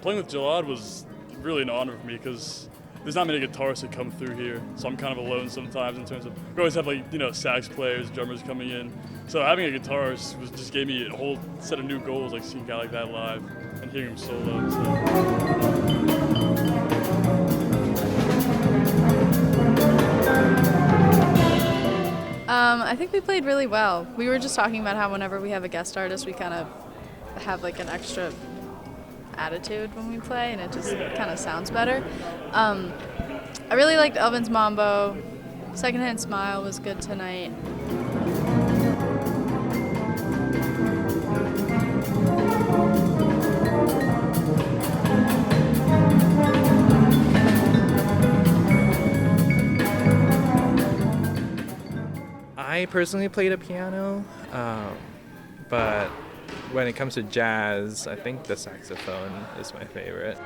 Playing with Gilad was really an honor for me because there's not many guitarists that come through here, so I'm kind of alone sometimes in terms of, we always have sax players, drummers coming in. So having a guitarist just gave me a whole set of new goals, like seeing a guy like that live and hearing him solo. I think we played really well. We were just talking about how whenever we have a guest artist, we kind of have like an extra attitude when we play, and it just kind of sounds better. I really liked Elvin's Mambo. Secondhand Smile was good tonight. I personally played a piano, but when it comes to jazz, I think the saxophone is my favorite.